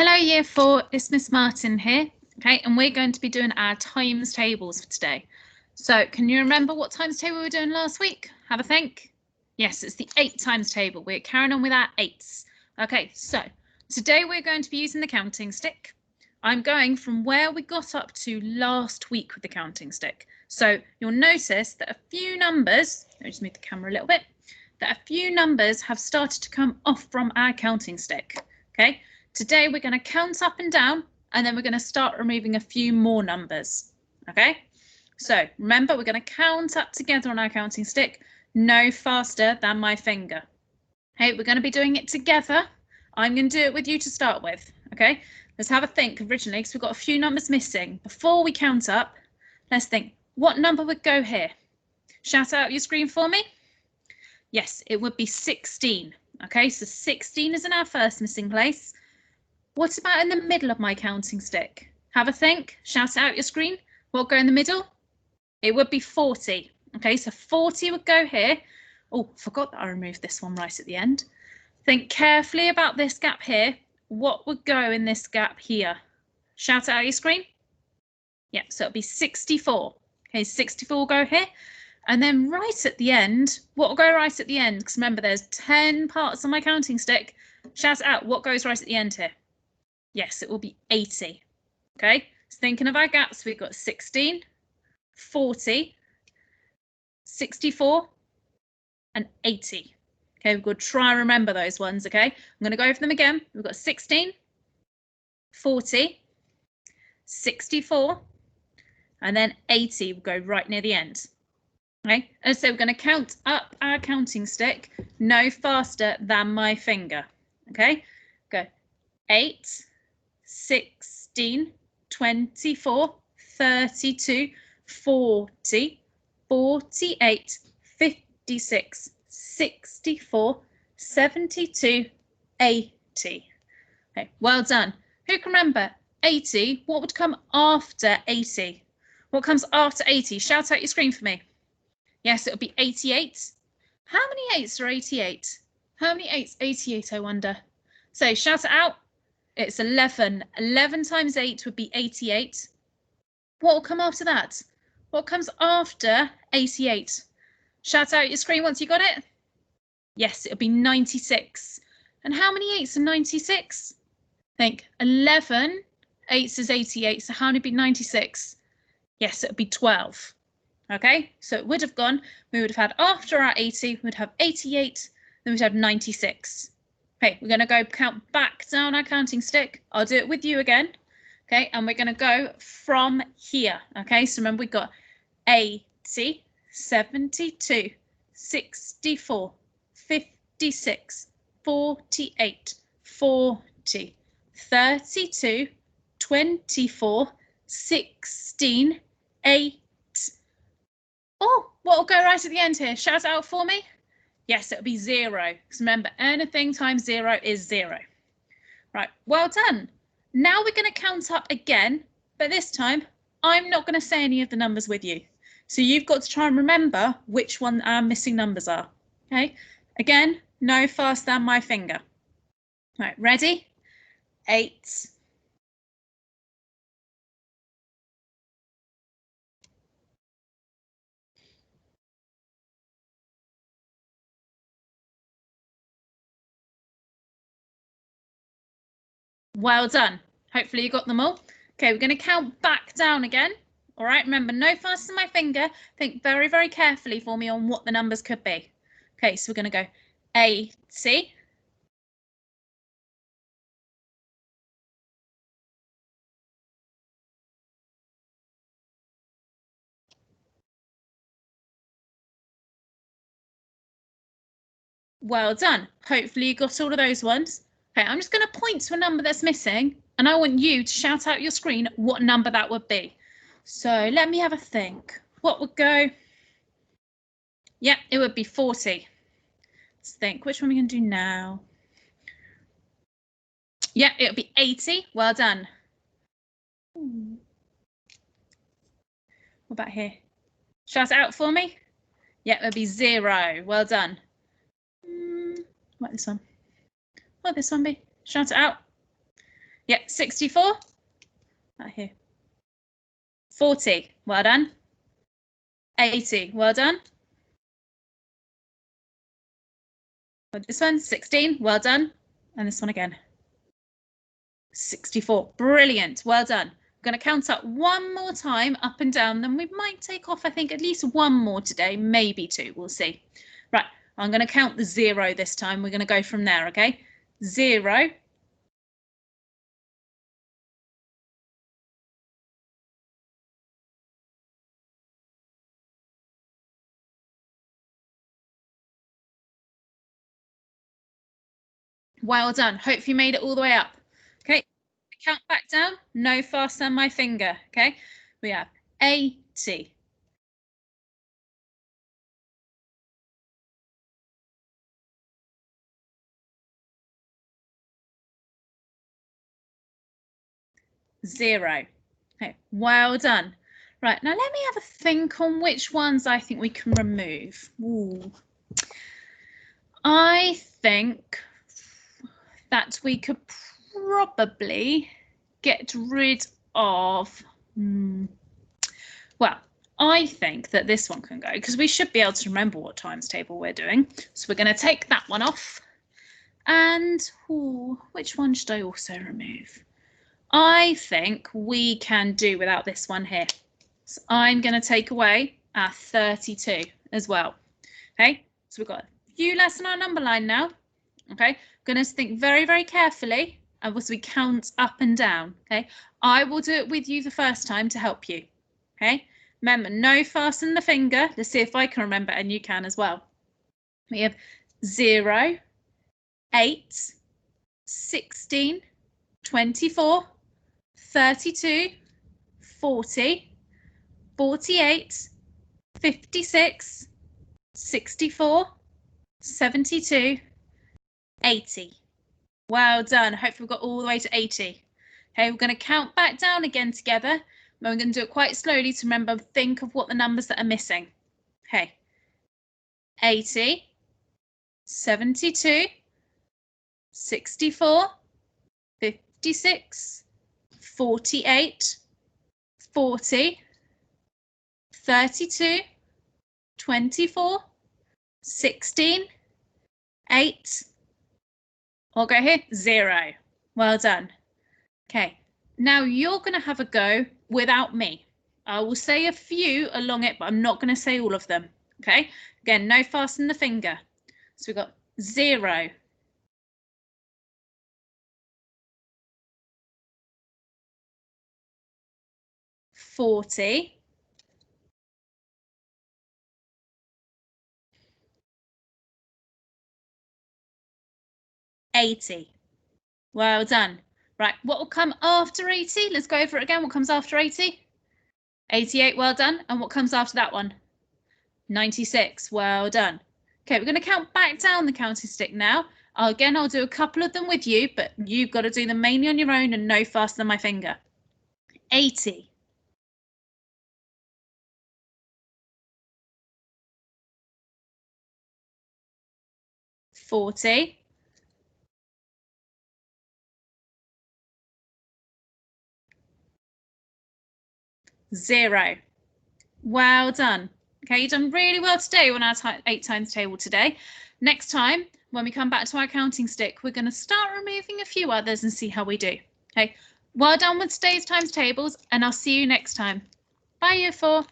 Hello Year 4, it's Miss Martin here, okay, and we're going to be doing our times tables for today. So can you remember what times table we were doing last week? Have a think. Yes, it's the 8 times table. We're carrying on with our 8s. Okay, so today we're going to be using the counting stick. I'm going from where we got up to last week with the counting stick. So you'll notice that a few numbers, let me just move the camera a little bit, that a few numbers have started to come off from our counting stick, okay? Today we're going to count up and down, and then we're going to start removing a few more numbers, okay? So remember, we're going to count up together on our counting stick, no faster than my finger. Okay, we're going to be doing it together. I'm going to do it with you to start with, okay? Let's have a think originally, because we've got a few numbers missing. Before we count up, let's think, what number would go here? Shout out your screen for me. Yes, it would be 16. Okay, so 16 is in our first missing place. What about in the middle of my counting stick? Have a think, shout out your screen. What would go in the middle? It would be 40. Okay, so 40 would go here. Oh, forgot that I removed this one right at the end. Think carefully about this gap here. What would go in this gap here? Shout out your screen. Yeah, so it'll be 64. Okay, 64 will go here. And then right at the end, what will go right at the end? Because remember, there's 10 parts on my counting stick. Shout out, what goes right at the end here? Yes, it will be 80. Okay, so thinking of our gaps, we've got 16, 40, 64, and 80. Okay, we've got to try and remember those ones, okay? I'm going to go over them again. We've got 16, 40, 64, and then 80 will go right near the end. Okay, and so we're going to count up our counting stick no faster than my finger. Okay, go 8, 16, 24, 32, 40, 48, 56, 64, 72, 80. Okay, well done. Who can remember 80? What would come after 80? What comes after 80? Shout out your screen for me. Yes, it would be 88. How many 8s are 88? How many 8s 88, I wonder? So shout it out. It's 11. 11 times 8 would be 88. What will come after that? What comes after 88? Shout out your screen once you got it. Yes, it'll be 96. And how many 8s are 96? Think 11. 8s is 88. So how many would be 96? Yes, it would be 12. Okay, so it would have gone, we would have had after our 80, we would have 88, then we'd have 96. Okay, we're going to go count back down our counting stick. I'll do it with you again. Okay, and we're going to go from here. Okay, so remember we've got 80, 72, 64, 56, 48, 40, 32, 24, 16, 8. Oh, what will go right at the end here? Shout out for me. Yes, it'll be 0. Because remember, anything times 0 is 0. Right, well done. Now we're going to count up again, but this time I'm not going to say any of the numbers with you. So you've got to try and remember which one our missing numbers are. Okay, again, no faster than my finger. Right, ready? 8. Well done. Hopefully you got them all. Okay, we're going to count back down again. All right, remember, no faster than my finger. Think very, very carefully for me on what the numbers could be. Okay, so we're going to go 80. Well done. Hopefully you got all of those ones. Okay, I'm just going to point to a number that's missing, and I want you to shout out your screen what number that would be. So let me have a think. What would go? Yeah, it would be 40. Let's think, which one are we going to do now? Yeah, it would be 80. Well done. What about here? Shout it out for me. Yeah, it would be 0. Well done. What about this one? What would this one be? Shout it out. Yeah, 64. Right here. 40. Well done. 80. Well done. This one, 16. Well done. And this one again. 64. Brilliant. Well done. I'm going to count up one more time, up and down. Then we might take off, I think, at least one more today, maybe two. We'll see. Right. I'm going to count the 0 this time. We're going to go from there, okay? 0. Well done. Hope you made it all the way up. Okay. Count back down. No faster than my finger. Okay. We have 80. 0. Okay, well done. Right, now let me have a think on which ones I think we can remove. Ooh. I think that we could probably get rid of, well, I think that this one can go because we should be able to remember what times table we're doing. So we're going to take that one off. And which one should I also remove? I think we can do without this one here. So I'm going to take away our 32 as well. Okay, so we've got a few less in our number line now. Okay, going to think very, very carefully and as we count up and down. Okay, I will do it with you the first time to help you. Okay, remember, no fasten the finger. Let's see if I can remember and you can as well. We have 0, 8, 16, 24, 32, 40, 48, 56, 64, 72, 80. Well done. Hopefully we've got all the way to 80. Okay, we're going to count back down again together. We're going to do it quite slowly to remember, think of what the numbers that are missing. Okay, 80, 72, 64, 56, 48, 40, 32, 24, 16, 8, I'll go here, 0. Well done. Okay, now you're going to have a go without me. I will say a few along it, but I'm not going to say all of them. Okay, again, no fasten the finger. So we've got 0, 40, 80. Well done. Right, what will come after 80? Let's go over it again. What comes after 80? 88, well done. And what comes after that one? 96, well done. Okay, we're going to count back down the counting stick now. Again, I'll do a couple of them with you, but you've got to do them mainly on your own and no faster than my finger. 80. 40. 0. Well done. Okay, you've done really well today on our 8 times table today. Next time, when we come back to our counting stick, we're going to start removing a few others and see how we do. Okay, well done with today's times tables, and I'll see you next time. Bye, Year 4.